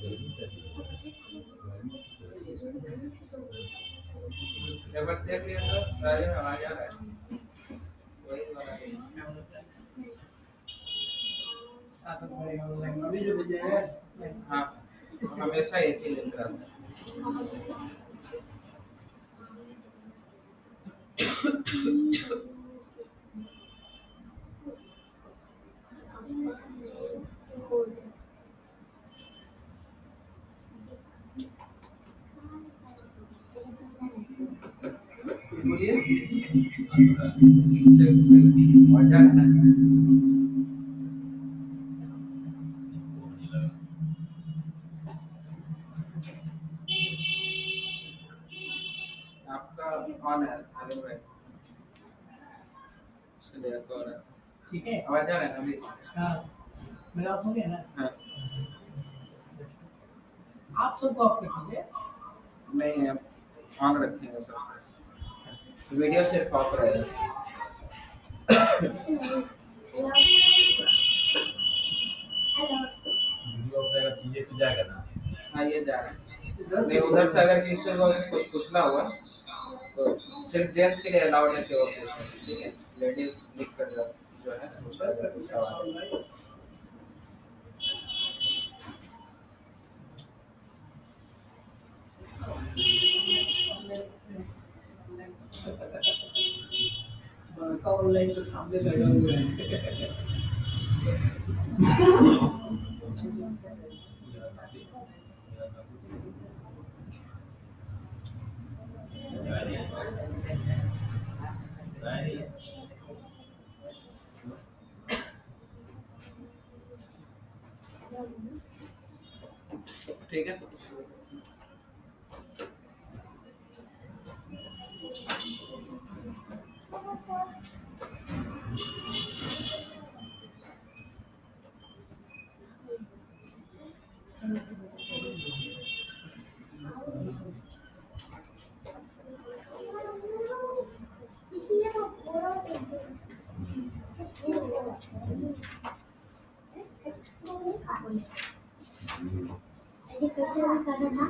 एक बार देख लिया तो राजा में आवाज आ रहा है वही वाला है। हाँ हमेशा एक ही लिख रहा था। बोलिए मजा है ना। आपका ऑन है हेलो भाई चलिए तो और ठीक है आवाज आ रहा है ना अभी। हाँ मेरा ऑफ हो गया ना। हाँ आप सबको ऑफ कर दीजिए। नहीं आप ऑन रखेंगे सब वीडियो सिर्फ ऑफ रहेगा। वीडियो पे ये तो जाएगा ना। हाँ ये जा रहा है नहीं उधर से अगर किसी को कुछ पूछना हुआ तो सिर्फ जेंट्स के लिए अलाउड है कि वो पूछें ठीक है लेडीज लिख कर जो है उसका सवाल है। ऑनलाइन के सामने लगा हुआ है। ठीक है ऐसे कैसे करना था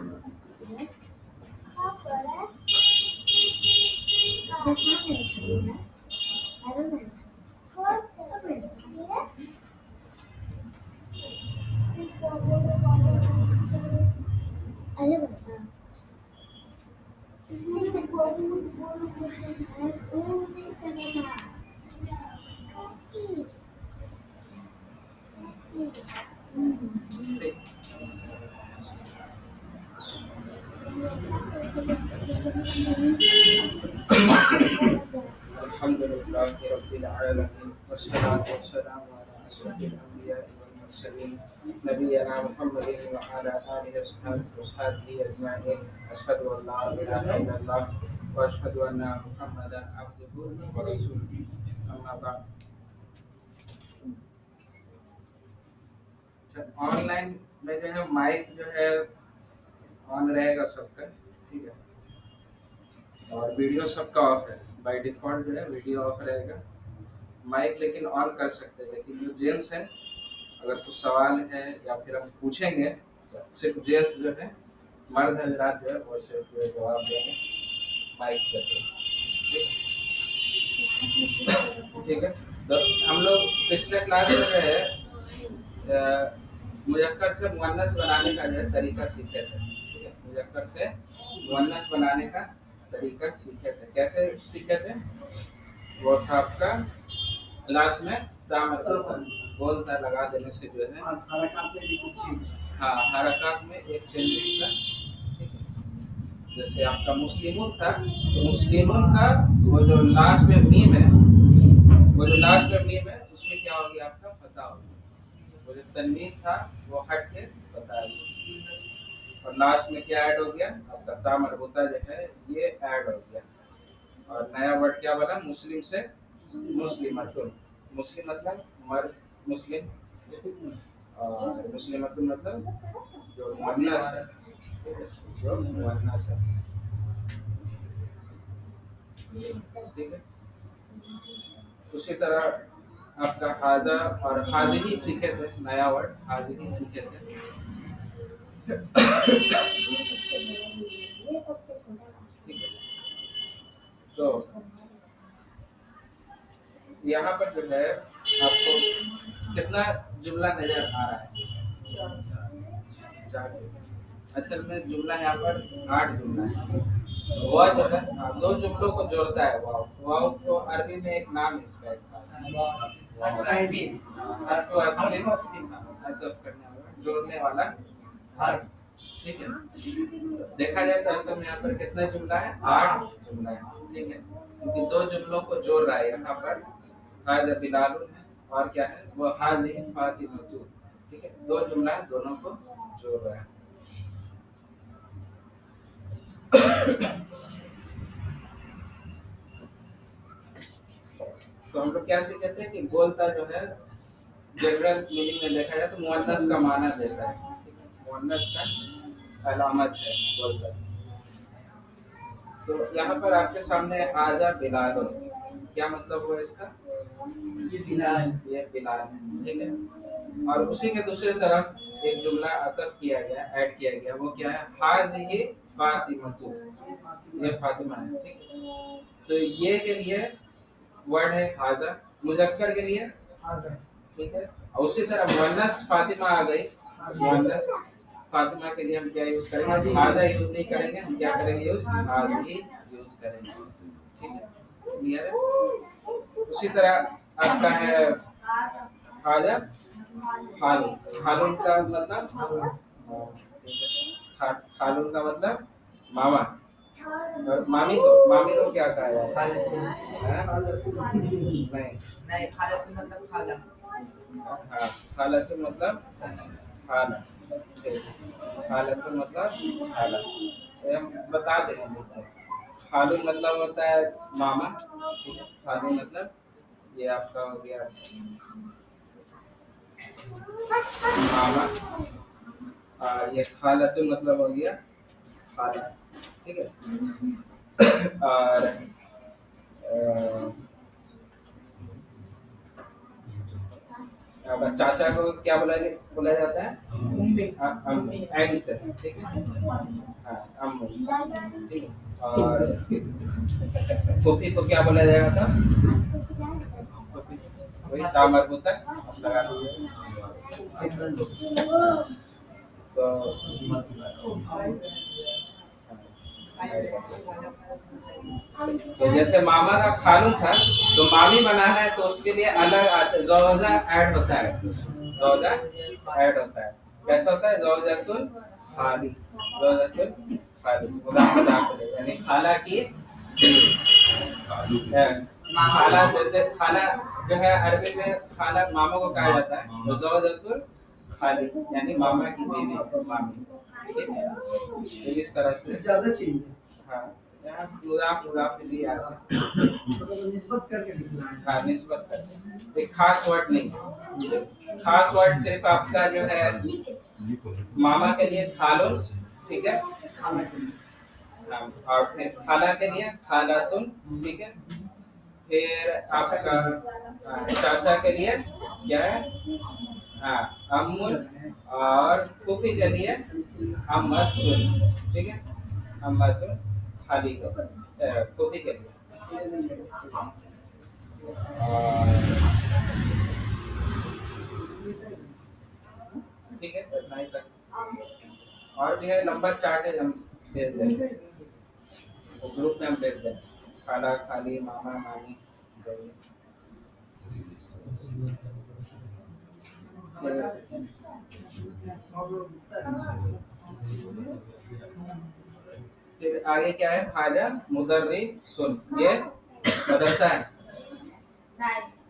अल्हम्दुलिल्लाहि रब्बिल आलमीन वस्सलातु वस्सलामु अला अशरफिल अंबिया'i वल मुरसलीन नबियना मुहम्मदिन व अला आलिहि वसहबिहि अजमईन अशहदु अन ला इलाहा इल्लल्लाह व अशहदु अन्ना मुहम्मदन अब्दुहु व रसूलुहु अम्मा बाद। ऑनलाइन में जो है माइक जो है ऑन रहेगा सबका ठीक है और वीडियो सबका ऑफ है बाय डिफॉल्ट जो है वीडियो ऑफ रहेगा माइक लेकिन ऑन कर सकते हैं लेकिन जो जेंट्स है अगर कुछ सवाल है या फिर हम पूछेंगे सिर्फ जेंट्स जो है मर्द हजरात जो है वो सिर्फ जो है जवाब देंगे माइक करके ठीक है तो हम लोग पिछले क्लास में जो है मुजक्कर से मुअन्नस बनाने का जो है तरीका सीखे थे ठीक है मुजक्कर से मुअन्नस बनाने का तरीका सीखे थे कैसे सीखे थे वो था आपका लास्ट में दाम गोल ता लगा देने से जो है हरकत में भी कुछ चीज हाँ हरकत में एक चेंजिंग था ठीक है जैसे आपका मुस्लिमुन था तो मुस्लिमुन का वो जो लास्ट में मीम है वो जो लास्ट में मीम है उसमें क्या हो गया आपका फता हो गया वो जो तनवीन था वो हट के फता हो गया और लास्ट में क्या ऐड हो गया आपका ता मरबूता जो है ये ऐड हो गया और नया वर्ड क्या बना मुस्लिम से मुस्लिमतुन मुस्लिम मतलब मर्द मुस्लिम और मुस्लिमतुन मतलब जो मुअन्नस है जो मुअन्नस है ठीक है उसी तरह आपका हाजा और हाजिरी सीखे थे नया वर्ड हाजिरी सीखे थे ये सबसे छोटा ठीक है। तो यहाँ पर जो है आपको कितना जुमला नजर आ रहा है? चार जुमला। असल में जुमला यहाँ पर 8 जुमला है। वह जो है दो जुमलों को जोड़ता है। वाव वाव को अरबी में एक नाम है इसका, एक खास आपको अतफ करने वाला, जोड़ने वाला हर्फ। ठीक है। देखा जाए तो असल में यहाँ पर कितना जुमला है? 8 जुमला है। ठीक है, क्योंकि दो जुमलों को जोड़ रहा है यहाँ पर। हाज़ा बिलालुन है और क्या है वो हाज़िही फातिमतु। ठीक है, दो जुमला है, दोनों को जोड़ रहा है। तो हम लोग क्या सीखते हैं कि बोलता जो है जनरल मीनिंग में देखा जाए तो मुअन्नस का माना देता है। मुअन्नस का अलामत है बोलता। तो यहाँ पर आपके सामने हाज़ा बिलाल, क्या मतलब हुआ इसका? ये बिलाल है। ठीक है, और उसी के दूसरी तरफ एक जुमला अतफ किया गया, ऐड किया गया, वो क्या है? हाज़िही फातिमतु, ये फातिमा है। ठीक है, तो ये के लिए वर्ड है हाज़ा, मुज़क्कर के लिए हाज़ा। ठीक है, और उसी तरह मुअन्नस फातिमा आ गई। मुअन्नस फातिमा के लिए हम क्या यूज करेंगे? हाज़ा यूज नहीं करेंगे, हम क्या करेंगे? यूज हाज़िही यूज करेंगे। ठीक है, क्लियर है? उसी तरह आपका है हाज़ा हालुन। हालुन का मतलब खालुन का मतलब मामा। और मामी को क्या कहा जाए? नहीं, खालतुन मतलब खाला। हाँ, खालतुन मतलब खाला। खालतुन मतलब खाला। तो हम बता देंगे। खालुन मतलब होता है मामा। ठीक है, खालुन मतलब ये आपका हो गया मामा, और ये खालतुन मतलब हो गया खाला। ठीक है, और चाचा को क्या बोला जाता है? अम्मी, एंड से। ठीक है, हाँ, अम्मू। ठीक है, और फूफी को क्या बोला जाएगा था? फूफी, वही दामर तक लगा तो तो जैसे मामा का खालू था, तो मामी बनाना है तो उसके लिए अलग जौजा ऐड होता है। जौजा ऐड होता है। कैसा होता है? जौजातुल खाली, जौजातुल खाली, यानी खाला की खाला। जैसे खाला जो है अरबी में खाला मामा को कहा जाता है, तो जौजातुल खाली यानी मामा की बीवी, मामी। ठीक है, तो इस तरह से ज्यादा चीज। हाँ, यहाँ मुदाफ लिए आता है। निस्बत करके लिखना है। हाँ, निस्बत करके, एक खास वर्ड नहीं है। खास वर्ड सिर्फ आपका जो है मामा के लिए खालुन। ठीक है, हाँ, और फिर खाला के लिए खालातुन। ठीक है, फिर आपका चाचा के लिए क्या है? हाँ, अम्मुल, और फूफी के लिए अम्मतुन। ठीक है, अम्मतुन खाली को फूफी के लिए। ठीक है, तो इतना ही तक। और भी है, लंबा चार्ट है, हम भेज देंगे तो ग्रुप में हम भेज देंगे। खाला, खाली, मामा, मामी। फिर आगे क्या है? हाजा मुदर्रिसुन, ये मदरसा है।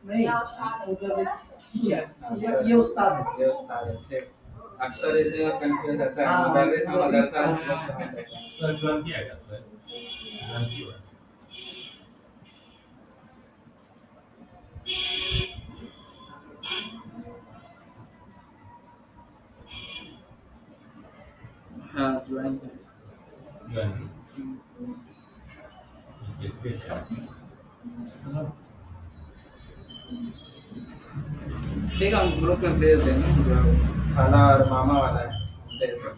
नहीं, ये उस्ताद है। ये उस्ताद है। ठीक, अक्सर इसे कंफ्यूज रहता है, मुदर्रिस मदरसा सर ज्वाइन किया गया सर, ज्वाइन किया। हाँ, ज्वाइन ज्वाइन ठीक है, हम ग्रुप में भेज देंगे। खाला और मामा वाला है, भेज देंगे।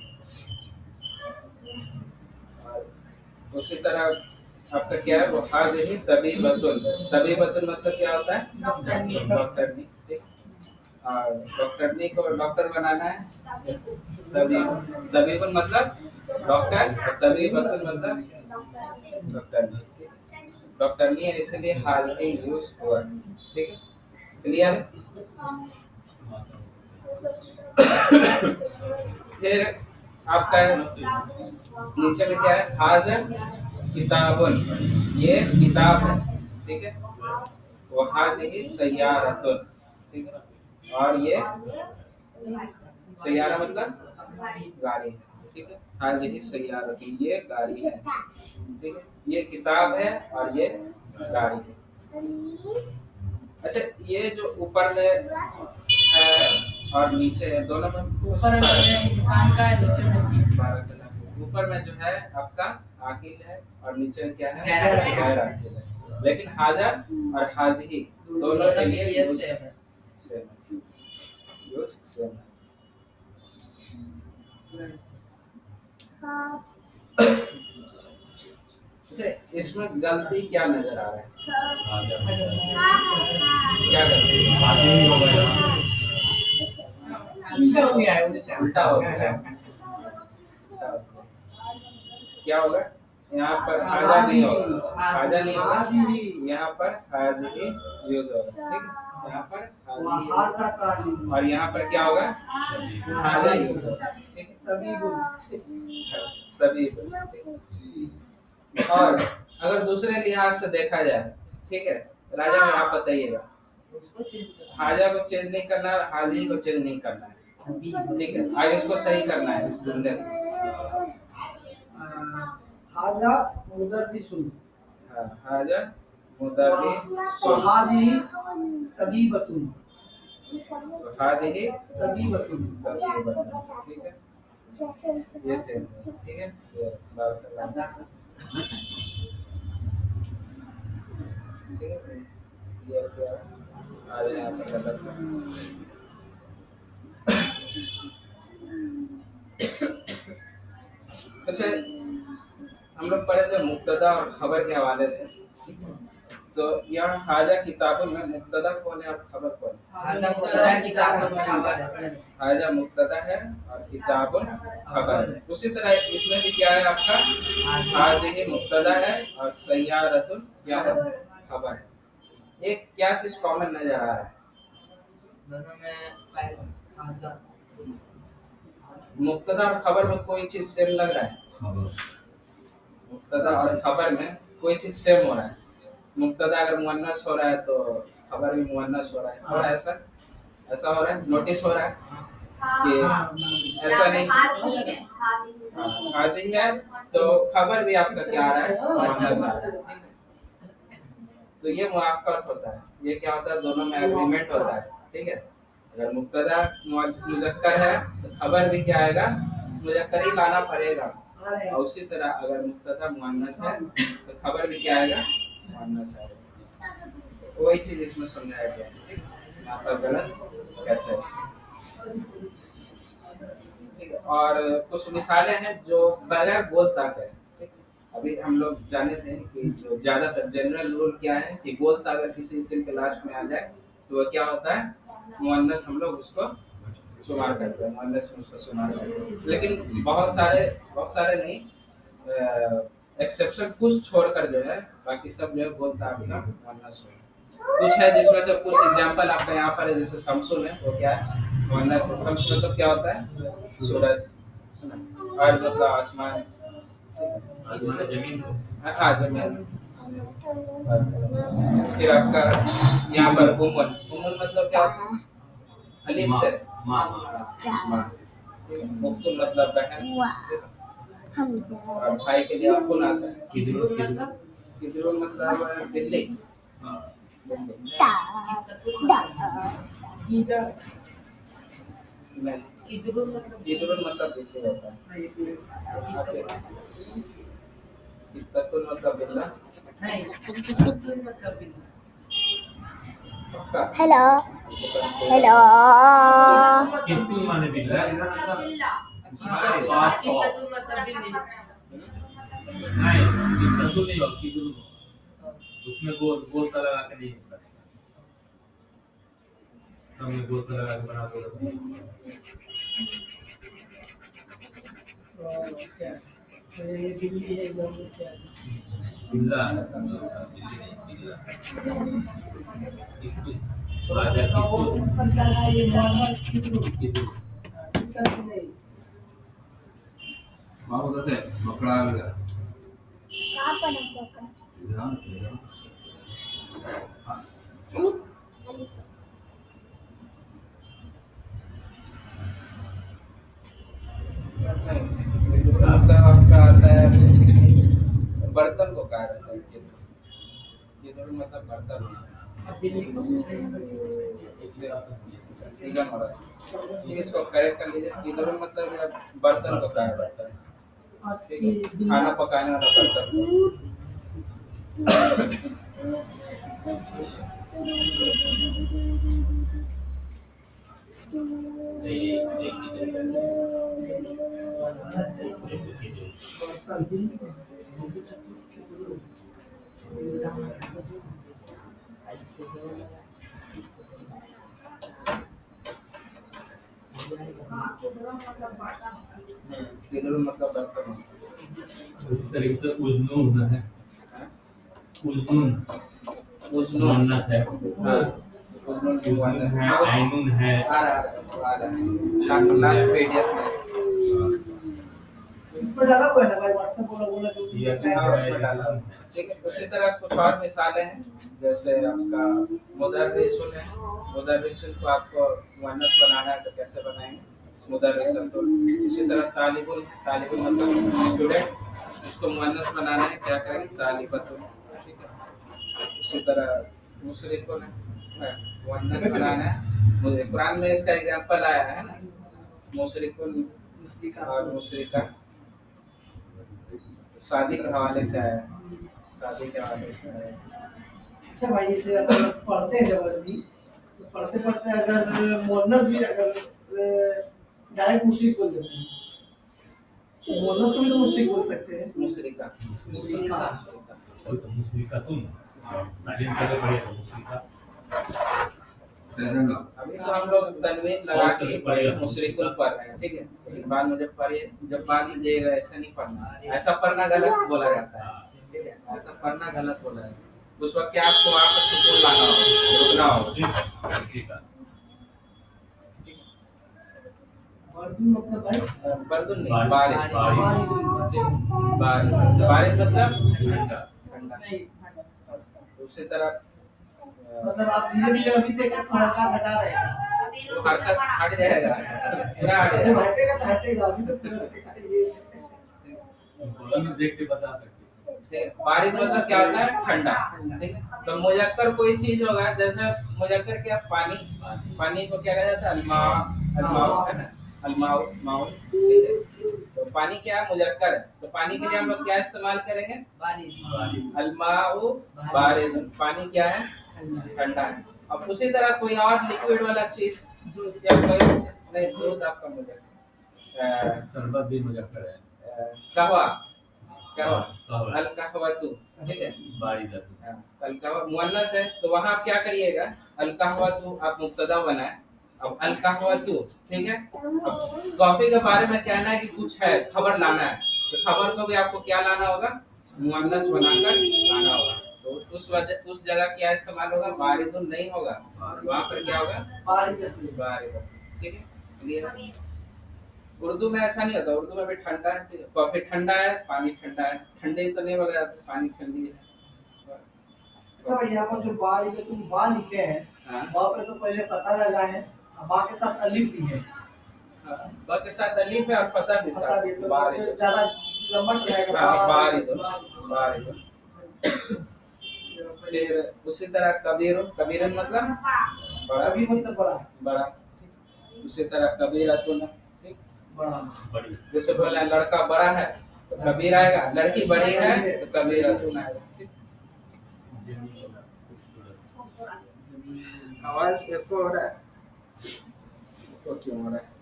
उसी तरह आपका क्या है वो हाज ही तबीबतुन। तबीबतुन मतलब क्या होता है? डॉक्टरनी। ठीक। और डॉक्टरनी को डॉक्टर बनाना है तबीब। तबीबुन मतलब डॉक्टर और तबीबतुन मतलब डॉक्टरनी। डॉक्टरनी है इसलिए हाज ही यूज हुआ। ठीक है, क्लियर है? फिर आपका नीचे में क्या है? हाज किताबुन, ये किताब है। ठीक है, वो हाज ही सय्यारतुन। ठीक है, और ये सय्यारा मतलब गाड़ी है। ठीक है, हाज ही सय्यारतुन, ये गाड़ी है। ठीक है, ये किताब है और ये गाड़ी है। अच्छा, ये जो ऊपर में है और नीचे है दोनों में ऊपर में इंसान का है, नीचे में चीज। ऊपर में जो है आपका आकिल है और नीचे में क्या है? गैर गैर आकिल है। लेकिन हाजा और हाजी दोनों के लिए ये यूज सेम है। सेम यूज सेम है। हाँ अच्छा, इसमें गलती क्या नजर आ रहा है? क्या गलती? बातें नहीं होगा यहाँ। उल्टा हो गया है, उल्टा हो गया। क्या होगा? यहाँ पर हाजा नहीं होगा, हाजा नहीं होगा, यहाँ पर हाजी यूज होगा। ठीक है, यहाँ पर हाजी और यहाँ पर क्या होगा? हाजा यूज होगा। ठीक है, तभी। और अगर दूसरे लिहाज से देखा जाए, ठीक है, राजा में आप बताइएगा, उसको चेंज कर। हाजा को चेंज नहीं करना है, हाजी को चेंज नहीं करना है। ठीक है, आगे इसको सही करना है इस जुमले को। हाजा मुदर्रिसुन हाँ, हाजा मुदर्रिसुन। हाज़िही तबीबतुन हाजिही तबीबतुन। ठीक है, ये चेंज है। ठीक है, ये बात करना है। ठीक है, ये क्या है? आगे यहाँ पर गलत है। अच्छा, हम लोग पढ़े थे मुब्तदा और खबर के हवाले से। तो यहाँ हाजा किताबों में मुब्तदा कौन है और खबर कौन है? हाजा मुब्तदा है, किताब का खबर है। हाजा मुब्तदा है और किताबुन खबर है। उसी तरह इसमें भी क्या है आपका? हाजिही मुब्तदा है और सय्यारतुन क्या है? खबर है। ये क्या चीज कॉमन नजर आ रहा है? दोनों में हाजा मुब्तदा और खबर में कोई चीज सेम लग रहा है? मुब्तदा और खबर में कोई चीज सेम हो रहा है। मुब्तदा अगर मुअन्नस हो रहा है तो खबर भी मुअन्नस हो रहा है। हो रहा है ऐसा? ऐसा हो रहा है? नोटिस हो रहा है कि ऐसा नहीं? हाजी है तो खबर भी आपका क्या आ रहा है? मुअन्नस आ रहा है। तो ये मुआक्कत होता है। ये क्या होता है? दोनों में एग्रीमेंट होता है। ठीक है, अगर मुब्तदा मुज़क्कर है तो खबर भी क्या आएगा? मुज़क्कर ही लाना पड़ेगा। और उसी तरह अगर मुब्तदा मुअन्नस है तो खबर भी क्या आएगा? मुअन्नस आएगा। तो वही चीज इसमें समझाया गया है। ठीक, यहाँ पर गलत कैसे है? ठीक है, और कुछ मिसालें हैं जो बगैर बोल ताक है। ठीक, अभी हम लोग जाने थे कि जो ज्यादातर जनरल रूल क्या है कि बोल ताक अगर किसी इस्म के लास्ट में आ जाए तो वह क्या होता है? मुअन्नस हम लोग उसको शुमार करते हैं, मुअन्नस में उसको शुमार करते हैं। लेकिन बहुत सारे नहीं, एक्सेप्शन कुछ छोड़कर जो है बाकी सब जो है बोलता आपका मुअन्नस हो। कुछ है जिसमें से कुछ एग्जांपल आपका यहाँ पर है, जैसे शमसुल है, वो क्या है? मुअन्नस है। शम्स मतलब क्या होता है? सूरज। अर्ज मतलब आसमान। आसमान जमीन को। हाँ, जमीन। फिर आपका यहाँ पर उमुन मतलब क्या होता है? अलीफ से माँ। माँ। मुक्तुल मतलब बहन। और भाई के लिए अपुन आता है। किदरुन मतलब बिल्ली। किदरुन मतलब बिल्ली होता है। कित्ततुन मतलब बिल्ला। नहीं, कित्ततुन मतलब बिल्ली। पक्का? हेलो हेलो कित्तुन माने बिल्ला। कित्ततुन मतलब बिल्ली। नहीं बिल्कुल नहीं होगा किधर उसमें गोल गोल सा लगा के नहीं होगा सब में गोल सा लगा के बना दो क्या ये बिल्ली है इधर में क्या है? बिल्ला राजा वो ऊपर का है ये नॉर्मल किधर किधर नहीं बाबू कैसे बकरा आ गया कहाँ पर है बकरा? ध्यान से मतलब आपका आता है बर्तन को कहा रहता है किधर मतलब बर्तन निगम हो रहा है इसको करेक्ट कर लीजिए किधर मतलब बर्तन को कहा रहता है ठीक है खाना पकाने वाला बर्तन किधर मतलब बर्तन उस तरीके से उज्नून है उज्नून उज्नून मुअन्नस है हाँ उज्नून की उज्नून है ऐनुन है आ रहा है लास्ट पेज में इसमें डाला हुआ है ना भाई व्हाट्सएप बोला बोला जो ये हाँ, उसमें डाला हुआ है। ठीक है उसी तरह कुछ और मिसालें हैं जैसे आपका मुदर्रिसुन है मुदर्रिसुन को आपको मुअन्नस बनाना है तो कैसे बनाएंगे मुदर्रिसन तो इसी तरह तालिबुल तालिबुल मतलब स्टूडेंट उसको मुअन्नस बनाना है क्या करेंगे तालिबतुन ठीक है उसी तरह मुशरिकुन है मुअन्नस बनाना है मुझे कुरान में इसका एग्जांपल आया है ना मुशरिकुन और मुशरिका शादी के हवाले से आया शादी के हवाले से आया अच्छा भाई जैसे अपन लोग पढ़ते हैं जब अरबी तो पढ़ते पढ़ते अगर मुअन्नस भी अगर डायरेक्ट मुशरिक बोल देते हैं तो मुअन्नस को भी तो मुशरिक बोल सकते हैं मुशरिका मुशरिका और तो मुश्रिका तुम साजिन का पढ़े तो मुश्रिका तैरना अभी तो हम लोग तनवीन लगा के मुशरिकुल पढ़ रहे हैं ठीक है एक बार मुझे पढ़िए जब बात लीजिएगा ऐसा नहीं पढ़ना ऐसा पढ़ना गलत बोला जाता है ठीक है ऐसा पढ़ना गलत बोला जाता है उस वक्त क्या आपको वहाँ पर सुकून लाना होगा रुकना होगा मुश्रिका बर्दुन मतलब भाई बर्दुन नहीं बारिश, बारिश बारिश। बारिश मतलब ठंडा ठंडा नहीं उसी तरह मतलब आप धीरे धीरे अभी से हल्का हटा रहे हैं तो हरकत हट जाएगा पूरा हट जब जाएगा हटेगा तो हटेगा अभी तो पूरा हटेगा ये बोला में देख के बता सकते ठीक है, बारिश मतलब क्या होता है ठंडा ठीक है तो मुजक्कर कोई चीज होगा जैसे मुजक्कर क्या पानी पानी को क्या कहा जाता है अलमा अलमाउ है ना अलमाउ माउ ठीक है तो पानी क्या है मुजक्कर है तो पानी के लिए हम लोग क्या इस्तेमाल करेंगे बारिश अलमाउ बारिद पानी क्या है ठंडा है अब उसी तरह कोई और लिक्विड वाला चीज या कोई नहीं दूध आपका मुजक्कर शरबत भी मुजफ्फर है कहवा कहवा कहवा। अल कहवा तू ठीक है बारिश अल कहवा मुअन्नस है तो वहां आप क्या करिएगा अल कहवा तू आप मुब्तदा बनाए अब अल कहवा तू ठीक है अब कॉफी के बारे में कहना है कि कुछ है खबर लाना है तो खबर को भी आपको क्या लाना होगा मुअन्नस बनाकर लाना होगा तो उस जगह क्या इस्तेमाल होगा बारिदुन नहीं होगा वहां पर क्या होगा बारिश बारिदुन ठीक है क्लियर उर्दू में ऐसा नहीं होता उर्दू में भी ठंडा है कॉफी ठंडा है पानी ठंडा है ठंडे तो नहीं बोला जाता पानी ठंडी है अच्छा भाई यहाँ पर जो बा लिखे तुम बा लिखे हैं हाँ। बा पे तो पहले फता लगा है और बा के साथ अलिफ भी है हाँ, बा के साथ अलीफ है और फतह भी फता साथ भी है, तो बारिदुन ज्यादा लंबा रहेगा हाँ, बारिदुन बारिदुन फिर उसी तरह कबीर कबीरन मतलब बड़ा अभी मतलब बड़ा बड़ा उसी तरह कबीरतुन ठीक बड़ा बड़ी जैसे बोला लड़का बड़ा है तो कबीर आएगा लड़की बड़ी है तो कबीरतुन आएगा ठीक? आवाज एको हो रहा है एको क्यों हो रहा है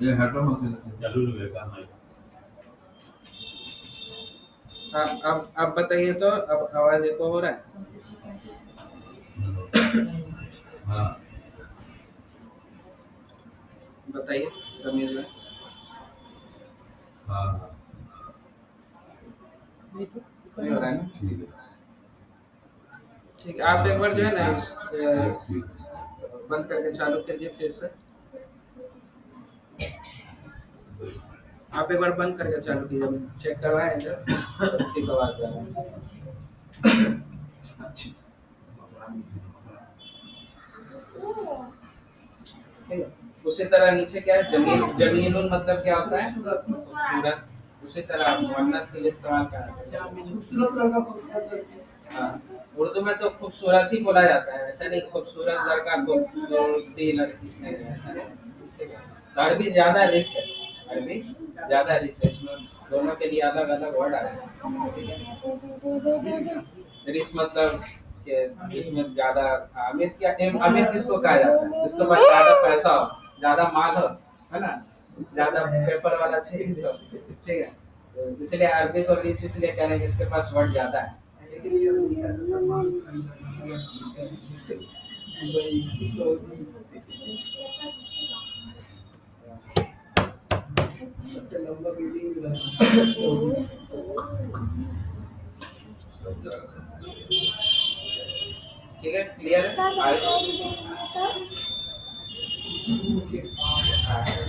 ये हटो मत चालू नहीं होगा हमारे अब बताइए तो, अब आवाज एको हो रहा है? हाँ बताइए तमीज में। हाँ नहीं हो रहा है ना? ठीक है ठीक है, आप एक बार जो है ना ठीक बंद करके चालू कीजिए फिर से। आप एक बार बंद करके चालू कीजिए, चेक करवाएं जब ठीक आवाज आ रहा है। ठीक है, उसी तरह नीचे क्या है, जमीन जमीनुन मतलब क्या होता है? खूबसूरत। उसी तरह मुअन्नस के लिए इस्तेमाल करना है। खूबसूरत लड़का, खूबसूरत लड़की। हाँ, उर्दू में तो खूबसूरत ही बोला जाता है, ऐसा नहीं खूबसूरत लड़का खूबसूरती लड़की नहीं, ऐसा नहीं। ठीक है, तो अरबी ज्यादा रिच है, अरबी ज्यादा रिच है, इसमें दोनों के लिए अलग अलग वर्ड आ रहे हैं। ठीक है, रिच मतलब कि जिसमें ज्यादा अमीर, क्या अमीर किसको कहा जाता है? जिसके पास ज्यादा पैसा हो, ज्यादा माल हो, है ना, ज्यादा पेपर वाला चीज हो। ठीक है, तो इसलिए अरबी को रिच इसलिए कह रहे हैं कि इसके पास वर्ड ज्यादा है। इसीलिए अमेरिका से सलमान खान दुबई, सऊदी, सबसे लंबा बिल्डिंग जो है सऊदी। ठीक है, क्लियर है? आगे जिस्म के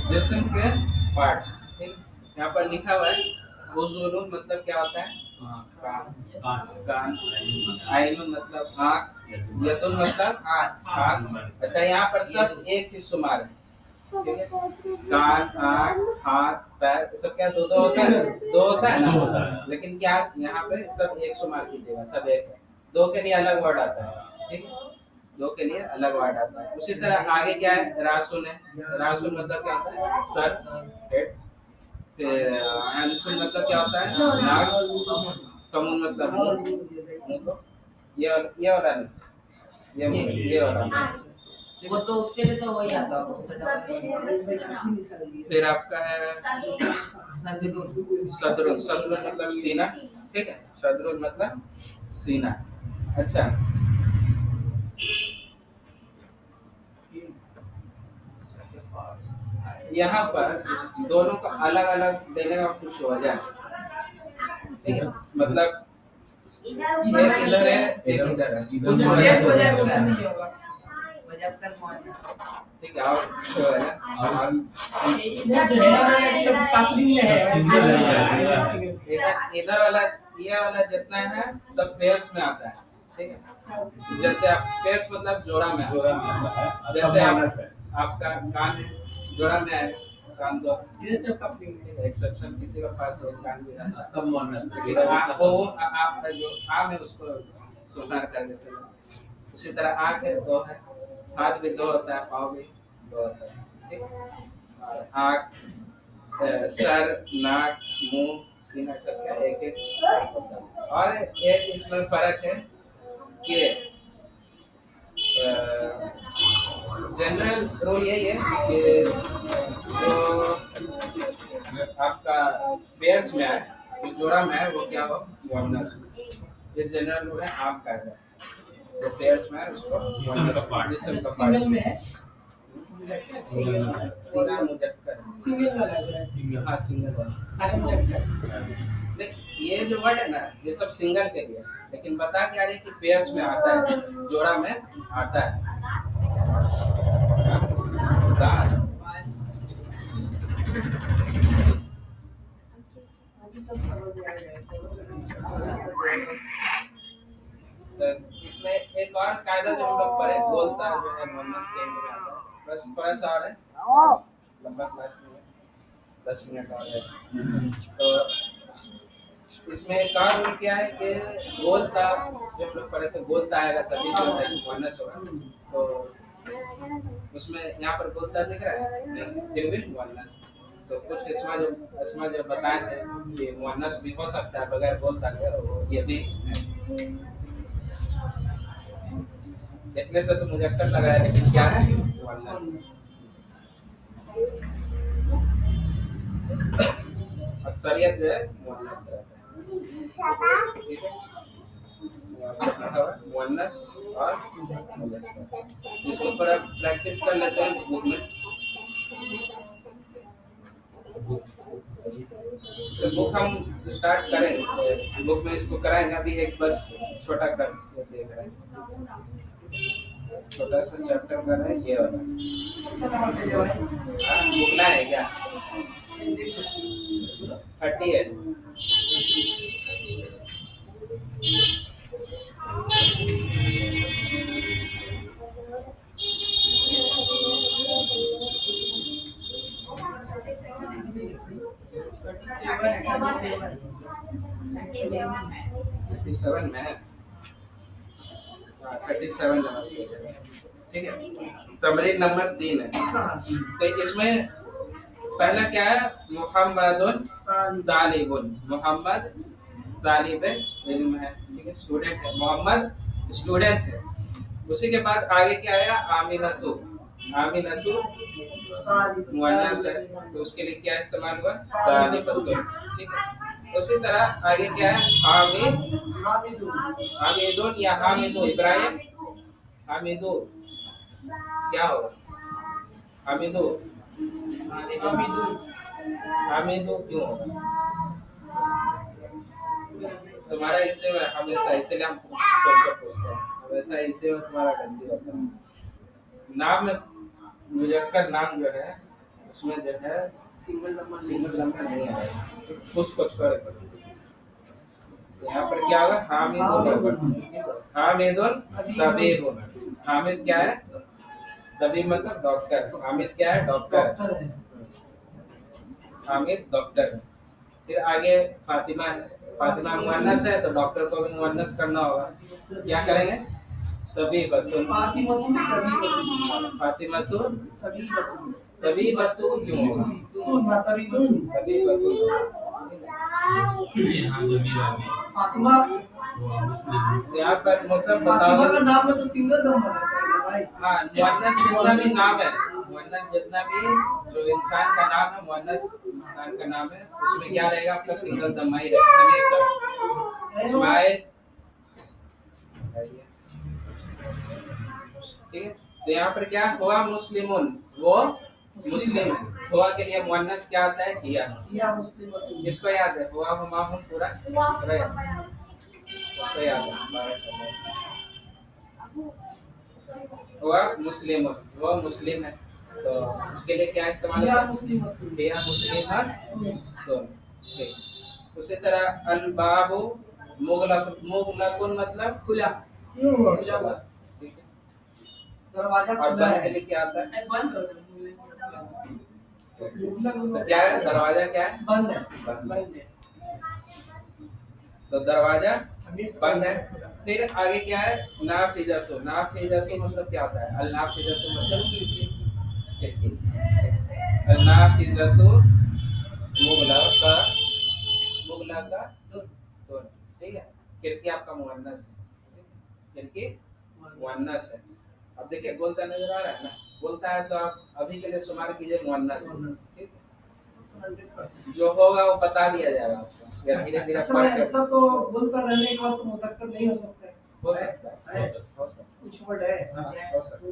जिस्म के पार्ट्स, ठीक, यहाँ पर लिखा हुआ है उज़ुनुन मतलब क्या होता है? कान। आइनुन मतलब आँख। यदुन मतलब हाथ। अच्छा, यहाँ पर सब एक चीज शुमार है, ठीक है, कान, आँख, हाथ, पैर, ये सब क्या दो दो होता है? दो होता है ना, लेकिन क्या यहाँ पे सब एक शुमार कीजिएगा, सब एक है। दो के लिए अलग वर्ड आता है, ठीक है, दो के लिए अलग वर्ड आता है। उसी तरह आगे क्या है? रासुन है। रासुन मतलब क्या होता है? Sir, head. फिर अनफुन मतलब क्या होता है? नाक। कमुन मतलब मुंह को। ये वाला नहीं, ये वाला नहीं। वो तो उसके लिए तो वही आता फिर आपका है सदरुन। सदरुन मतलब सीना, ठीक है, सदरुन मतलब सीना। अच्छा, यहाँ पर दोनों का अलग अलग देने का कुछ वजह है, ठीक है, मतलब एक इधर है, एक इधर है, कुछ चेक हो वजह जाए से तो नहीं होगा वजह कर मारना। ठीक है, और जो है ना, इधर जो है सब कापड़ी में है। इधर वाला, ये वाला जितना है सब पेयर्स में आता है, ठीक है। जैसे आप पेयर्स मतलब जोड़ा में आता है। जैसे आपका कान है, जोड़ा में है, कान दो, ये सब कापड़ी में है। एक्सेप्शन किसी का पास है, कान भी रहता है। सब मुअन्नस इधर आपको आप जो आम है उसको सुधार कर देते हैं। उसी तरह आँख है, दो है, हाथ भी दो होता है, पाँव भी दो होता है, ठीक, और आँख, सर, नाक, मुंह, सीना, सब क्या एक एक। और एक इसमें फर्क है कि जनरल रूल यही है कि जो आपका पेयर्स में है, जो जोड़ा में है, वो क्या हो? मुअन्नस। ये जनरल रूल है, आप का है। जो पेयर्स में है उसको जिस्म का पार्ट। जिस्म का सिंगल पार्ट। में है। सीना मुजक्कर। सिंगल वाला है। हाँ, सिंगल वाला। सारे मुजक्कर। देख, ये जो वर्ड है ना, ये सब सिंगल के लिए, लेकिन बता क्या रहे कि पेयर्स में आता है, जोड़ा में आता है। हाँ? सब समझ में आ गया। तो इसमें एक और कायदा जो हम लोग पढ़े, बोलता जो है मुअन्नस के अंदर आता है। बस थोड़ा सा और है, लंबा क्लास नहीं है, 10 मिनट और है। तो इसमें एक और रूल क्या है कि बोलता जो हम लोग पढ़े थे, बोलता आएगा तभी जो है मुअन्नस होगा। तो उसमें यहाँ पर बोलता दिख रहा है नहीं, फिर भी मुअन्नस। तो कुछ इसमें जो बताए थे कि मुअन्नस भी हो सकता है बगैर बोलता के, और ये भी देखने से तो मुझे अच्छा लगा है, लेकिन क्या है? मुअन्नस। अक्सरियत जो है मुअन्नस रहता है, ठीक है। मुअन्नस और मुज़क्कर, इसको थोड़ा प्रैक्टिस कर लेते हैं बुक में। तो बुक हम स्टार्ट करें, बुक में इसको कराएंगे, अभी एक बस छोटा कर देख रहे हैं, छोटा सा चैप्टर कर रहे हैं ये वाला। बुकना है क्या? 30 है। सेवन में है, 37 नंबर पेज है, ठीक है। तमरीन नंबर 3 है। तो इसमें पहला क्या है? मुहम्मदुन तालिबुन, मोहम्मद तालिब इल्म है, ठीक है, स्टूडेंट है। मोहम्मद स्टूडेंट है। उसी के बाद आगे क्या आया? आमिनतु, आमिनतु मुअन्नस है, तो उसके लिए क्या इस्तेमाल हुआ? तालिबतुन, ठीक है। उसी तरह आगे क्या है? हामिदुन या हामिदु, इब्राहिम हामिदु क्या होगा? हामिदु, हामिदु क्यों होगा? तुम्हारा इसे में हमेशा, इसलिए हम तुमसे पूछते हैं, हमेशा इसे में तुम्हारा गलती होता है। नाम में मुज़क्कर नाम जो है उसमें जो है सिंगल नंबर नहीं आएगा, कुछ छोड़ कर। यहाँ पर क्या होगा? हामिदुन, हामिदुन तबीबुन। हामिद क्या है? तबीब मतलब डॉक्टर। हामिद क्या है? डॉक्टर। हामिद डॉक्टर। फिर आगे फातिमा है, फातिमा मुअन्नस है, तो डॉक्टर को भी मुअन्नस करना होगा, क्या करेंगे? तबीबतुन। फातिमतुन तबीबतु क्यों होगा? तबीबतु यहाँ जमीर आ गई। फातिमा यहाँ पर मतलब फातिमा बताओ। का नाम में तो सिंगल नंबर रहता है भाई। हाँ, मुअन्नस जितना भी नाम है, मुअन्नस जितना भी जो इंसान का नाम है, मुअन्नस इंसान का नाम है, उसमें क्या रहेगा? आपका सिंगल दम्मा ही रहेगा हमेशा। इस्माइल, ठीक है। तो यहाँ पर क्या हुआ? मुस्लिमुन, वो मुस्लिम है। हुआ के लिए मुअन्नस क्या आता है? हिया। मुस्लिम इसको याद है? हुआ हुमाहुम पूरा इसको याद है? हुआ मुस्लिम, वो मुस्लिम है, तो उसके लिए क्या इस्तेमाल होता है? हिया मुस्लिम। उसी तरह अल बाबु मुगलक, मुगलकुन मतलब खुला, खुला हुआ, ठीक है। दरवाजा और खुला बंद के है। लिए क्या आता है? बंद हो तो क्या है? दरवाजा क्या है? बंद है। बंद है। तो दरवाजा बंद है। फिर आगे क्या है? नाफिजतु, नाफिजतु मतलब क्या होता है? अल नाफिजतु मतलब खिड़की। अल नाफिजतु मुगलका, मुगलका तो ठीक है। खिड़की आपका मुअन्नस है, खिड़की मुअन्नस है। अब देखिए बोलता नजर आ रहा है ना? बोलता है तो आप अभी के लिए शुमार कीजिए मुअन्नस, ठीक है। 100%। जो होगा वो बता दिया जाएगा आपको, या धीरे धीरे अच्छा मैं ऐसा तो बोलता रहने के बाद तो मुज़क्कर नहीं हो सकता है। हो सकता है, है। हो सकता कुछ वर्ड है। है, हाँ, हो सकता है।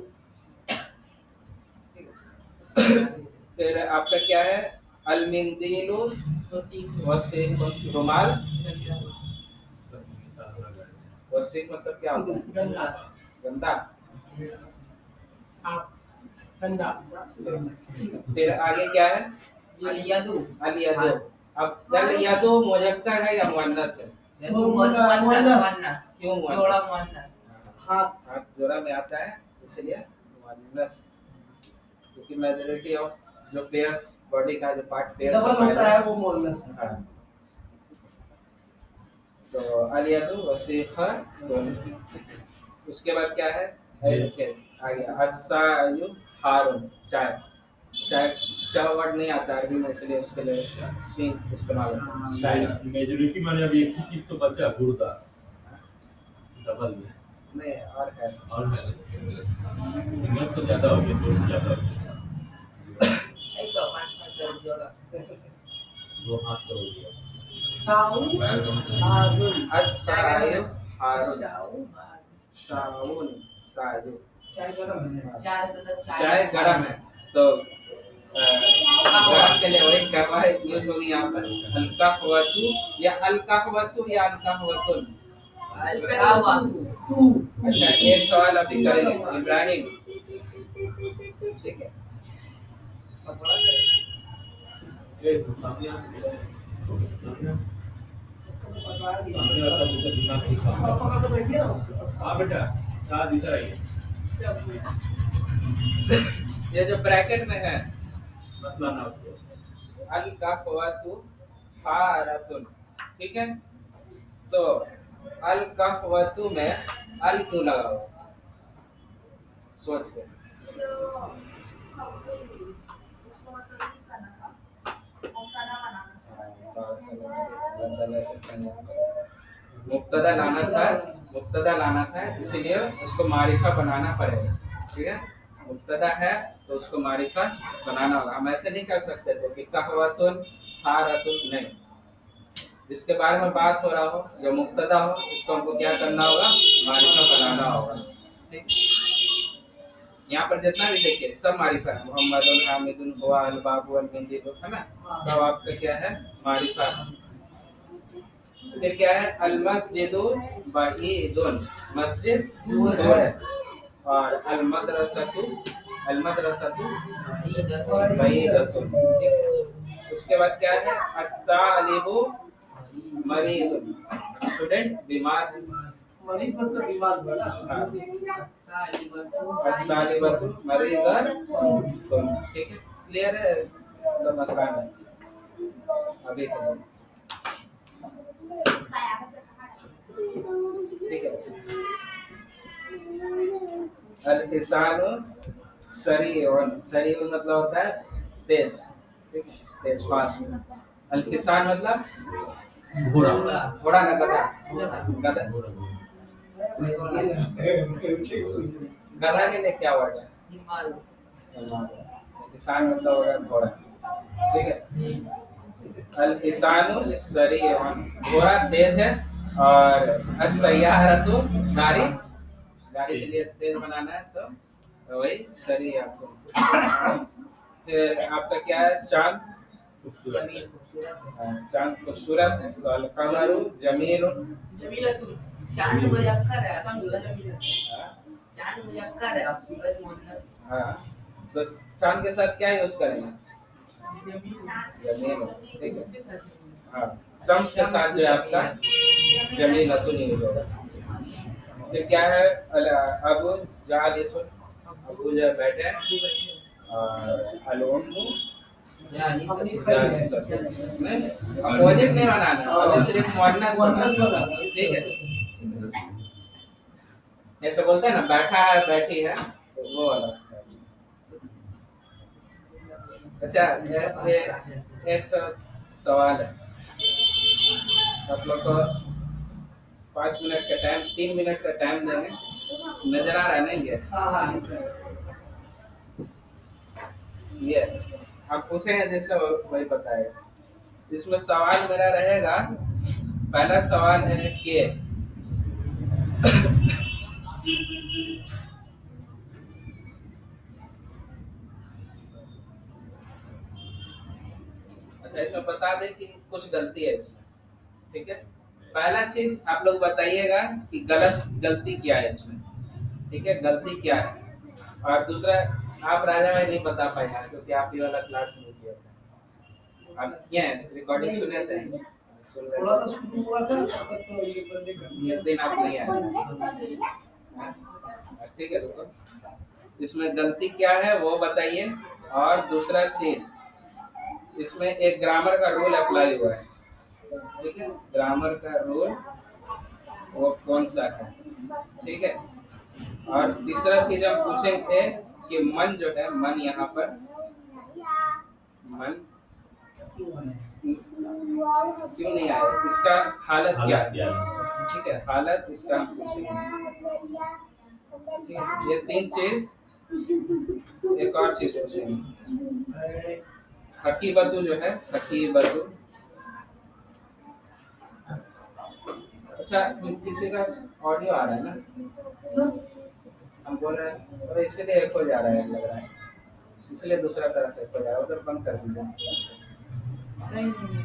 ठीक है। फिर आपका क्या है? अलमिंदीलु वसीक, रुमाल। वसीक मतलब क्या होता है? गंदा, गंदा। गंदा। फिर आगे क्या है? यदु, अलियदु। अब दल यदु मुज़क्कर है या मुअन्नस है? यदु मुअन्नस, क्यों मुअन्नस? जोड़ा मुअन्नस। हाथ हाथ जोड़ा में आता है, इसलिए मुअन्नस, क्योंकि मेजॉरिटी ऑफ जो प्लेयर्स बॉडी का जो पार्ट प्लेयर्स डबल होता है वो मुअन्नस है। हाँ। तो अलियदु वसीखा दोनों। उसके बाद क्या है? आ गया अस्सायु हारुन, चाय। चाय चा वर्ड नहीं आता अरबी में, इसलिए उसके लिए सीन इस्तेमाल होता है। चाय मेजोरिटी माने अभी एक ही चीज तो बचा, गुर्दा डबल में नहीं और है। और मैं तो ज्यादा हो गया, दो से ज्यादा हो गया। दो हाथ करोगे साउ पैर का मतलब हारुन अस्सायु हारुन साउ साउन सायु चाय गरम है चाय तथा चाय गरम है तो गरम के लिए वही कहवा यूज होगी यहाँ पर हल्का हवतु या अलका हवतु या अलका हवतुन। अलकावा तू अच्छा एक सवाल अभी करेंगे इब्राहिम ठीक है ये सामने सामने वाला दूसरा दिमाग ठीक पकड़ है के बैठिए ना उसको। हाँ बेटा साथ इधर आइए ये जो ब्रैकेट में है मत लाना उसको अलका हवतु हारतुन ठीक है तो अलका हवतु में अल क्यों लगा हुआ सोच के मुब्तदा लाना था इसीलिए उसको मारिफा बनाना पड़ेगा ठीक है मुब्तदा है तो उसको मारिफा बनाना होगा हम ऐसे नहीं कर सकते थे कि कहवतुन हारतुन नहीं जिसके बारे में बात हो रहा हो जो मुब्तदा हो उसको हमको क्या करना होगा मारिफा बनाना होगा ठीक यहाँ पर जितना भी देखिए सब मारिफा है मोहम्मदुन हामिदुन हुआ अल बाबू अल मंजीदुन है ना सब आपका क्या है मारिफा है फिर क्या है अल मस्जिदु बईदुन मस्जिद दूर है और अल मदरसतु बईदतुन ठीक है उसके बाद क्या है अत्तालिबु मरीदुन स्टूडेंट बीमार मरीज मतलब बीमार बड़ा हाँ तालिबतु अत्तालिबतु मरीदतुन ठीक है क्लियर है तो मसला नहीं अभी करो ठीक है अल इंसानु सरीउन मतलब होता है तेज ठीक है तेज फास्ट अल किसान मतलब घोड़ा घोड़ा ना गधा गधा गधा के लिए क्या वर्ड है हिमाल किसान मतलब हो गया घोड़ा ठीक है अल इंसानु सरीउन घोड़ा तेज है और अस्सय्यारतु गाड़ी गाड़ी के लिए तेज बनाना है तो वही सरी आपको फिर आपका क्या है चांद खूबसूरत जमील खूबसूरत है चांद खूबसूरत है तो अल कमरु जमीलुन जमीलतु चांद मुजक्कर है अपन सूरज चांद मुजक्कर है अब सूरज मुन्नस हाँ तो चांद के साथ क्या यूज करेंगे जमील जमील ठीक है उसके साथ हाँ शम्स के साथ जो है आपका जमीलतुन यूज होगा फिर क्या है अबू जालिसुन अबू जो बैठे हैं और अलोनु अपनी जालिसुन नहीं अपोजिट नहीं बनाना अभी सिर्फ मुअन्नस बनाना ठीक है जैसे बोलते हैं ना बैठा है बैठी है तो वो वाला अच्छा ये एक सवाल है आप लोग को 5 मिनट का टाइम 3 मिनट का टाइम देंगे नजर आ रहा है नहीं ये हाँ हाँ ये आप पूछेंगे जैसे वही बताएगा इसमें सवाल मेरा रहेगा पहला सवाल है कि अच्छा इसमें बता दें कि कुछ गलती है इसमें ठीक है पहला चीज आप लोग बताइएगा कि गलती क्या है इसमें ठीक है गलती क्या है और दूसरा आप राजा भाई नहीं बता पाएंगे क्योंकि आप ये वाला क्लास नहीं किया था आप किए हैं रिकॉर्डिंग सुने थे सुन रहे थोड़ा थे। सा शुरू हुआ था तो ये बंदे कर दिया इस दिन आप नहीं आए ठीक है रुको इसमें गलती क्या है वो बताइए और दूसरा चीज इसमें एक ग्रामर का रूल अप्लाई हुआ है ठीक है ग्रामर का रूल वो कौन सा है ठीक है और तीसरा चीज हम पूछेंगे कि मन जो है मन यहाँ पर मन क्यों नहीं आया इसका हालत क्या हालत क्या है है ठीक है हालत इसका हम पूछेंगे ठीक है, ये 3 चीज एक और चीज पूछेंगे हकीबतु जो है हकीबतु अच्छा किसी का ऑडियो आ रहा है ना, ना? हम बोल रहे हैं और इसलिए एको जा रहा है लग रहा है, इसलिए दूसरा तरफ एको जा रहा है, उधर बंद कर दीजिए। नहीं, नहीं,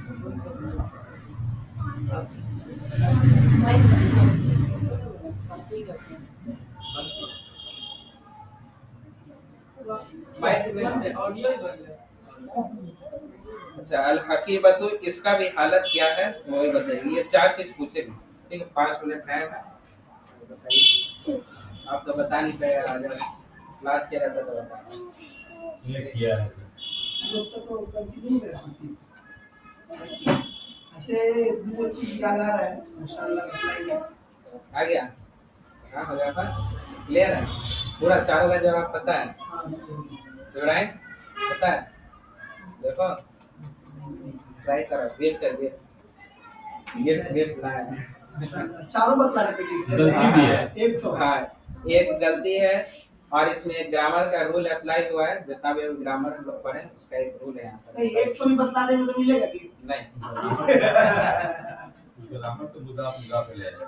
माइक में ऑडियो ही बंद है। अच्छा अल हकीबतु इसका भी हालत क्या है वो भी बताइए। ये 4 चीज पूछेगी, ठीक है। 5 मिनट टाइम है, बताइए। आप तो बता नहीं पाए, आज क्लास क्या रहता तो बता। ये किया है जब तक तो कंटिन्यू रह सकती है। ऐसे दो चीज याद आ रहा है, इंशाल्लाह बताएंगे। आ गया, हाँ हो गया था, क्लियर है पूरा, चारों का जवाब पता है हाँ, इब्राहिम, पता है। देखो ट्राई करो, वेट कर, वेट वेट लाया। चारों बतला रहे गलती भी है। एक तो हाँ एक गलती है, और इसमें एक ग्रामर का रूल अप्लाई हुआ है, जितना भी ग्रामर लोग पढ़े उसका एक रूल है यहाँ पर। नहीं, एक तो भी बतला देंगे तो मिलेगा कि नहीं ग्रामर तो मुद्दा पे ले आएगा।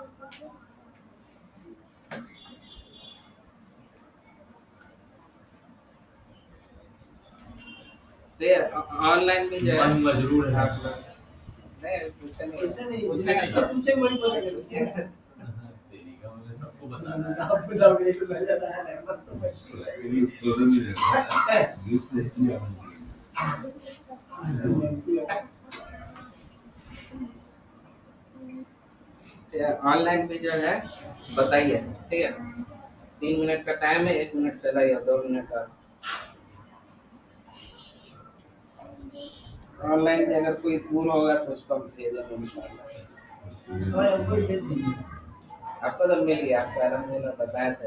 ऑनलाइन भी जो है मन मजबूर है। आप लोग- नहीं पूछे नहीं, ऐसे नहीं, पूछे नहीं। सब पूछे वही बोलेंगे। तेरी का मुझे सबको बताना है। आप बताओ, मेरे को नजर आ रहा है, मत तो ये उत्तर भी रहता है गिफ्ट देखिए ऑनलाइन भी जो है बताइए, ठीक है। 3 मिनट का टाइम है, 1 मिनट चला या 2 मिनट का। ऑनलाइन अगर कोई दूर होगा तो उसको हम भेजेंगे इंशाल्लाह। और हमको भेज दीजिए। आपको तो मिल गया, आपको अलहमदुलिल्लाह बताया था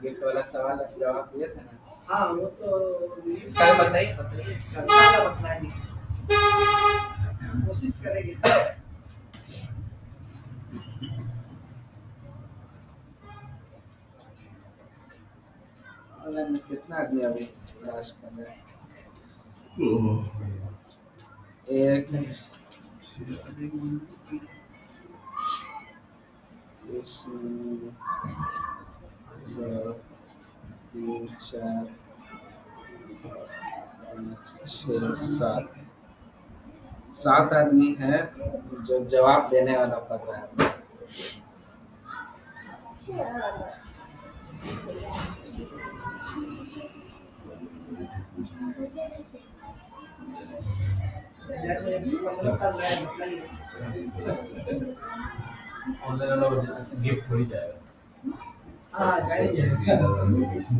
गिफ्ट वाला सवाल जवाब दिए थे ना। हाँ, वो तो इसका बताइए इसका। इंशाल्लाह बतलाएंगे, कोशिश करेंगे। ऑनलाइन में कितना आदमी अभी क्लास कर रहे हैं? एक इसमें 2 3 4 5 6 7 आदमी है जो जवाब देने वाला पड़ रहा है। यार, मैं 15 साल रहा है, बतलाइए। ऑनलाइन वाला गिफ्ट थोड़ी जाएगा। हाँ, जाएगा।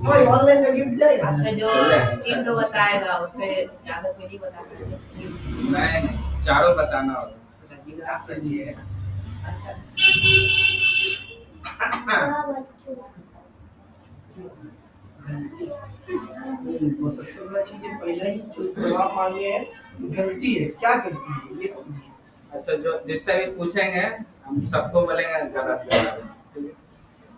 भाई ऑनलाइन का गिफ्ट जाएगा। अच्छा जो चले। इनको बताएगा उससे ज्यादा कोई नहीं बता पाएगा। मैं चारों बताना होगा। गिफ्ट आप कर दिए। अच्छा, वो सबसे बड़ा चीज है, पहला ही जो जवाब मांगे है गलती है, क्या गलती है ये पूछिए। अच्छा जो जिससे भी पूछेंगे हम सबको बोलेंगे गलत जवाब, ठीक है।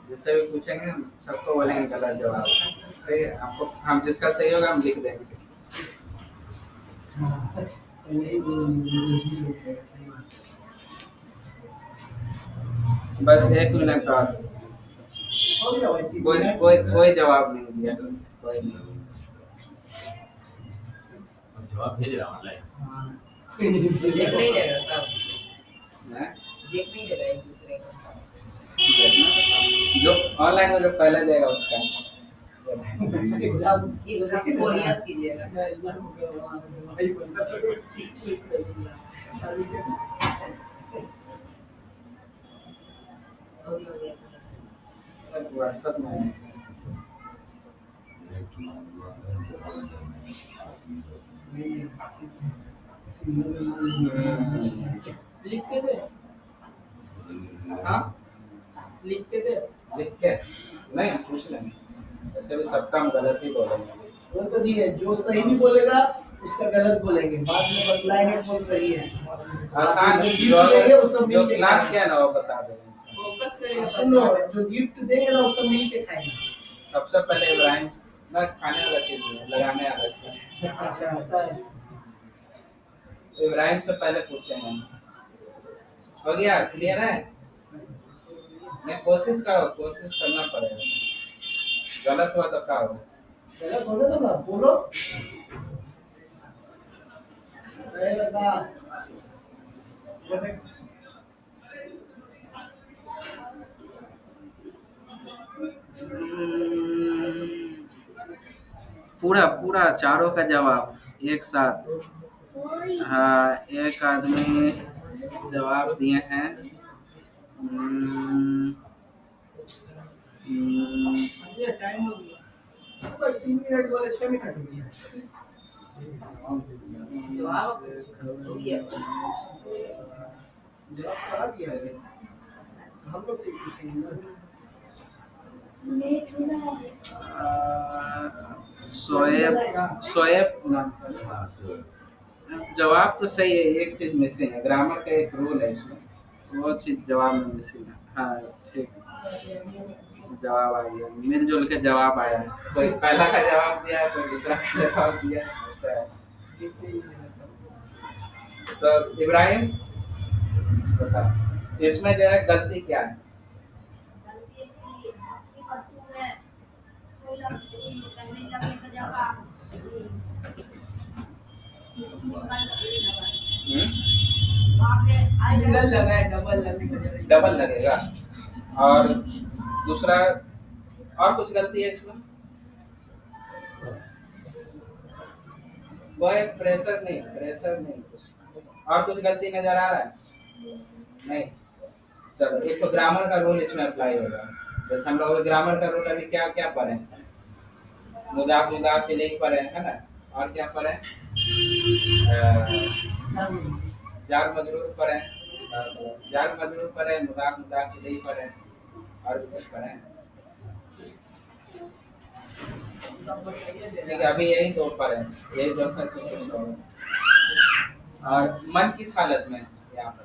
जिससे भी पूछेंगे हम सबको बोलेंगे गलत जवाब, ठीक है। आपको हम जिसका सही होगा हम लिख देंगे। पहले ही बोल दिया, सही बात। बस 1 मिनट और। हो गया भाई, 3 कोई मिनट। कोई कोई जवाब नहीं दिया, कोई नहीं। अब जवाब भेज रहा ऑनलाइन। हाँ। देख नहीं लेगा सब, हैं? देख नहीं लेगा एक दूसरे को। जो ऑनलाइन में जो पहले देगा उसका। एग्जाम ये कोरियर कीजिएगा। भाई बंदा तो चीट नहीं करेगा। हो गया। व्हाट्सएप में लिख के दे। हाँ, लिख के दे। लिख के नहीं पूछ लेंगे, ऐसे भी सबका हम गलत ही बोलेंगे। वो तो दिए, जो सही भी बोलेगा उसका गलत बोलेंगे, बाद में बतलाएंगे कौन सही है। आसान जो जो गिफ्ट देंगे वो सब जो मिल के क्लास खाएंगे। क्या ना वो बता देंगे। फोकस करिए। सुनो, जो गिफ्ट देंगे ना वो सब मिल के खाएंगे। सबसे पहले इब्राहिम ना खाने वाला चीज है, लगाने वाला चीज। अच्छा, आता है। तो इब्राहिम से पहले पूछेंगे हम। हो गया, क्लियर है? मैं कोशिश करो, कोशिश करना पड़ेगा। गलत हुआ तो क्या हो? गलत होने दो ना, बोलो। अरे लगा पूरा पूरा चारों का जवाब एक साथ। हाँ, एक आदमी जवाब दिए हैं। टाइम हो गया। 3 मिनट वाले 6 मिनट हो गया। जवाब हो गया। जवाब कहा दिया है? हम लोग से पूछेंगे ना। लेट हो रहा है। शोएब शोएब हाँ सर। जवाब तो सही है, एक चीज मिसिंग है। ग्रामर का एक रूल है इसमें, वो चीज जवाब में मिसिंग है। हाँ ठीक, जवाब आ गया, मिलजुल के जवाब आया है। कोई पहला का जवाब दिया है, कोई दूसरा का जवाब दिया है, ऐसा है। तो इब्राहिम बता, इसमें जो है गलती क्या है? सिंगल लगा है, डबल लगेगा। डबल लगेगा। और दूसरा, और कुछ गलती है इसमें? कोई प्रेशर नहीं कुछ। और कुछ गलती नजर आ रहा है? नहीं। चलो, एक तो ग्रामर का रूल इसमें अप्लाई होगा। जैसे हम लोग ग्रामर का रूल अभी क्या क्या पढ़े? मुदाफ मुदाफ इलैहि पढ़े, है ना? और क्या पढ़े? जार मजरूर पढ़े, जार मजरूर पढ़े, मुदाफ मुदाफ इलैहि पढ़े, और भी कुछ पढ़े? ठीक है, अभी यही दो पढ़े, यही दो कंसेप्ट पढ़े। और मन किस हालत में यहाँ पर?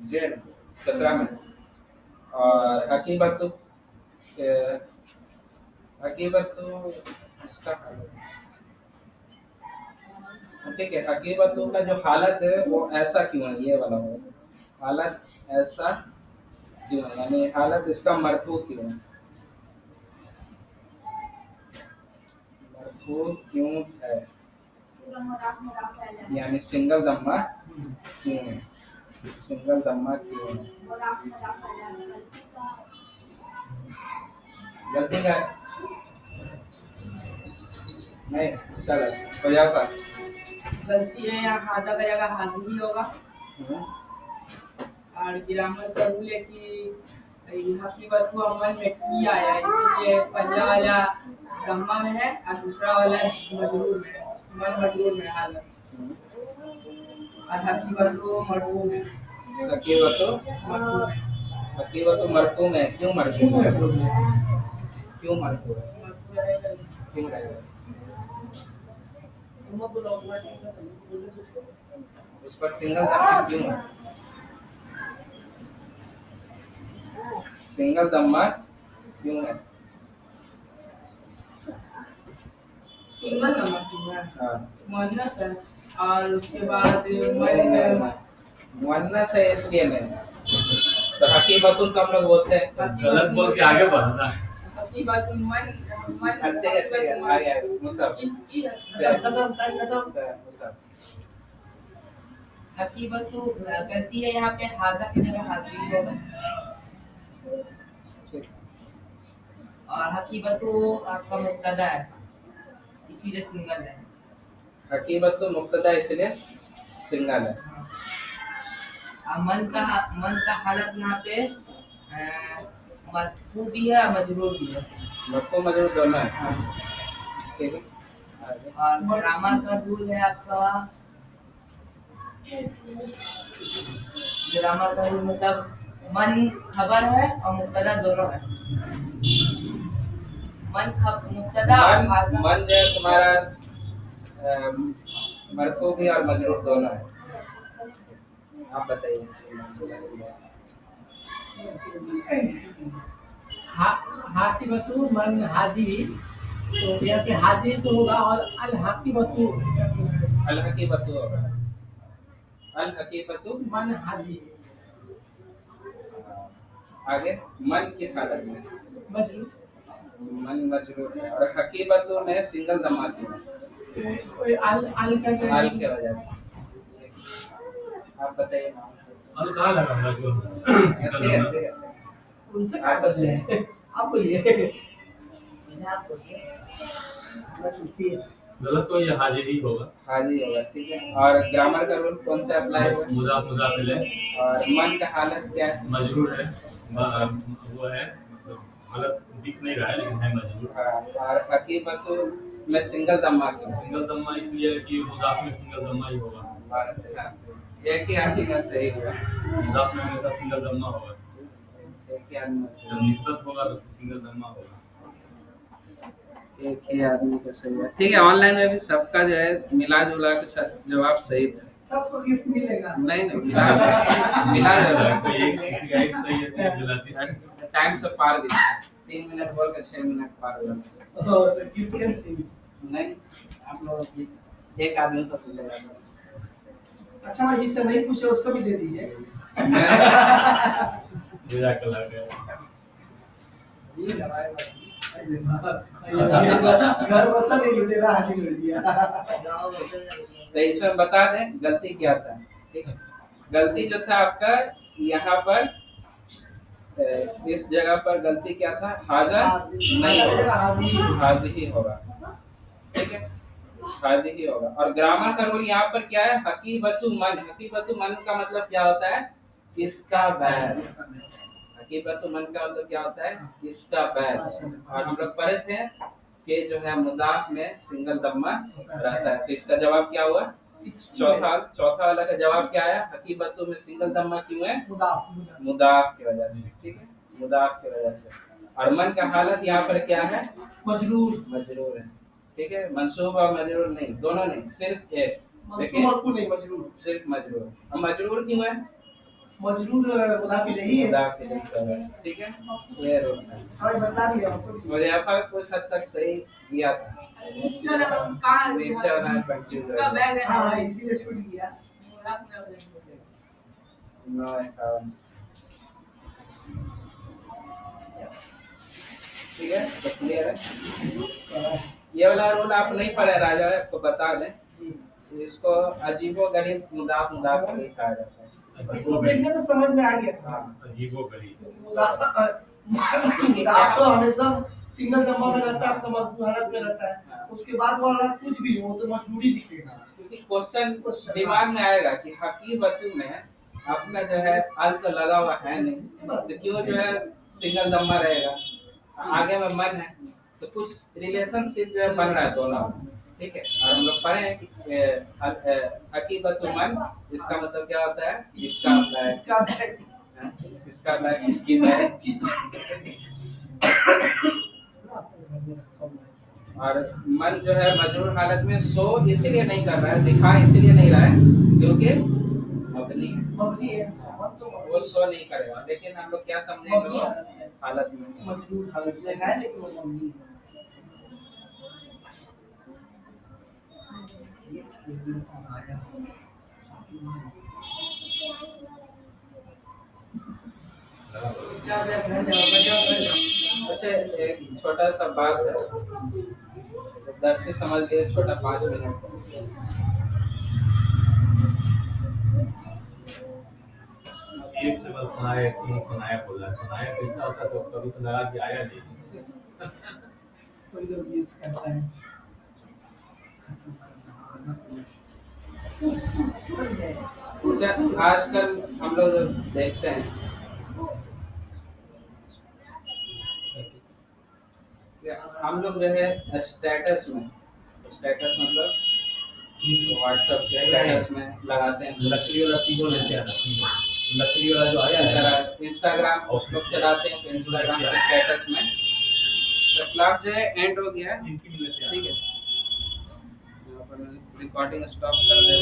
जेल कसरा में। और हकीबत इसका हालत, ठीक है। हकीबत का जो हालत है वो ऐसा क्यों है? ये वाला हो, हालत ऐसा क्यों है, यानी हालत इसका मरफू क्यों है? मरफू क्यों है, यानी सिंगल दम्मा क्यों है? सिंगल दम्मा क्यों है? गलती का नहीं, चलो हो जाता। गलती है यहाँ, हाजा का जगह हाजी ही होगा। और ग्रामर का रूल है कि हकीकत को अमल में किया है, इसलिए पहला वाला दम्मा में है और दूसरा वाला मजरूर में है, मन मजरूर में हालत। और हकीकत को मरफू में, हकीकत मरफू में। क्यों मरफू है? क्यों मरफू है? क्यों रहेगा? उस पर सिंगल दम्मा क्यों है? सिंगल दम्मा क्यों है? सिंगल नंबर क्यों है? हाँ, मुअन्नस है। और उसके बाद मन मुअन्नस है इसलिए नहीं। तो हकीकतुन तो हम लोग बोलते हैं। गलत बोल के आगे बढ़ना। हकीकत मन मुसब किसकी है? मुसब हकीकत गलती है यहाँ पे, हाजा की जगह हाजी होगा। और हकीकत आपका मुब्तदा है, इसीलिए सिंगल है। हकीकत तो मुब्तदा इसलिए सिंगल है। और मन का हालत यहाँ पे मरफू भी है और मजरूर भी है। मरफू मजरूर दोनों है। ठीक है, आगे। और ग्रामर का रूल है आपका, ग्रामर का रूल मतलब मन खबर है और मुब्तदा दोनों है। मुब्तदा और हाजा। मन जो है तुम्हारा मरफू भी और मजरूर दोनों है। आप बताइए। हाथी बतू मन हाजी, तो यहाँ पे हाजी तो होगा और अल हाथी बतू अल हकीबतु होगा। अल हकीबतु मन हाजी आगे मन किस हालत में? मजरूर मन मजरूर है। और हकीबतु में सिंगल दम्मा क्यों है? अल अल का हाल के वजह से। आप बताइए नाम से। अल कहाँ लगा मजबूर सिंगल ठीक है, दम्मा? ठीक है। उनसे क्या बदले हैं आप बोलिए गलत तो ये हाजिर ही होगा। हाजी होगा, ठीक है। और ग्रामर का रूल कौन सा अप्लाई हुआ? मुदाफ मुदाफ इलैह और मन का हालत क्या है? मजरूर है। वो है मतलब गलत दिख नहीं रहा है लेकिन है मजरूर। हाँ, और हकीबतु में सिंगल दम्मा क्यों है? सिंगल दम्मा इसलिए है कि मुदाफ में सिंगल दम्मा ही होगा। एक ही आदमी का सही हुआ। मुदाफ में हमेशा सिंगल दम्मा होगा। एक ही आदमी का जब निस्बत होगा तो सिंगल दम्मा होगा। सही। एक ही आदमी का सही है, ठीक है। ऑनलाइन में भी सबका जो है मिला जुला के जवाब सही था। सबको गिफ्ट मिलेगा नहीं नहीं, मिला मिला जुला कोई एक किसी का एक सही है तो एक जलाती है। टाइम से पार दिया। 3 मिनट बोल के 6 मिनट पार हुआ। और गिफ्ट कैन सी नहीं, आप लोग एक आदमी को मिलेगा बस। अच्छा भाई जिससे नहीं पूछे उसको भी दे दीजिए जज़ाक अल्लाह खैर। घर बसा नहीं लुटेरा हाजिर हो गया तो इसमें बता दें गलती क्या था, ठीक है। गलती जो था आपका यहाँ पर इस जगह पर गलती क्या था? हाजा नहीं होगा, हाजी ही होगा, ठीक है। हाजी ही होगा। और ग्रामर का रूल यहाँ पर क्या है? हकीबतु मन। हकीबतु मन का मतलब क्या होता है? इसका बैर। हकीबतु मन का मतलब क्या होता है? इसका बैर। और हम लोग पढ़े थे कि जो है मुदाफ में सिंगल दम्मा रहता है। तो इसका जवाब क्या हुआ? चौथा वाला का जवाब क्या आया? हकीबतु में सिंगल दम्मा क्यों है? मुदाफ की वजह से, ठीक है। मुदाफ की वजह से। और मन का हालत यहाँ पर क्या है? मजरूर मजरूर है, ठीक है। मंसूब और मजरूर नहीं, दोनों नहीं, सिर्फ एक। मंसूब मरफू नहीं मजरूर सिर्फ मजरूर। अब मजरूर क्यों है? मजरूर मुदाफी नहीं है मुदाफ इलैह का है, ठीक है। ये रूल है। हमें बता दिया आपको मुजफ्फर कुछ हद तक सही दिया था। नीचे वाला कंफ्यूज इसका बैग है ना हाँ भाई। इसीलिए छूट गया मुदाफ में हो जाएगा। 951, ठीक है। तो क्लियर है। ये वाला रूल आप नहीं पढ़े राजा, आपको बता दें। इसको अजीबो गरीब मुदाफ मुदाफ नहीं कहा जाता है। इसको देखने से समझ में आ गया हाँ, अजीबोगरीब। मुदाफ तो हमेशा सिंगल दम्मा में रहता है अपना मरफू हालत में रहता है उसके बाद वाला कुछ भी हो तो मजबूरी दिखेगा क्योंकि क्वेश्चन दिमाग में आएगा कि हकीबतु में अपना जो है अल से लगा हुआ है नहीं, तो क्यों जो है सिंगल दम्मा रहेगा? आगे में मन है तो कुछ रिलेशनशिप जो है बन रहा है दोनों, ठीक है। और हम लोग पढ़े हैं कि हकीबतु मन, इसका मतलब क्या होता है? इसका बैग, इसका बैग इसका बैग, इसकी बैग। और मन जो है मजरूर हालत में सो इसीलिए नहीं कर रहा है, दिखा इसीलिए नहीं रहा है क्योंकि मबनी है। मबनी है वो सो नहीं करेगा, लेकिन हम लोग क्या समझेंगे? वो हालत में मजबूर हालत में है लेकिन वो मबनी है अच्छा, एक छोटा सा बात है, दर्शी समझ लिए, छोटा 5 मिनट। एक से बस सुनाया, एक से सुनाया बोला। सुनाया कैसा होता तो कभी तो लगा कि आया नहीं। कोई तो यूज करता है अच्छा, आजकल हम लोग देखते हैं हम लोग जो है स्टेटस मतलब व्हाट्सएप के स्टेटस में लगाते हैं, लकड़ी वाला तीनों लेते आना। लकड़ी वाला जो आया है इंस्टाग्राम उस लोग चलाते हैं, तो इंस्टाग्राम के स्टेटस में तो क्लास जो है एंड हो गया है, जिनकी भी लेते आना। ठीक है। यहाँ पर रिकॉर्डिंग स्टॉप कर दे।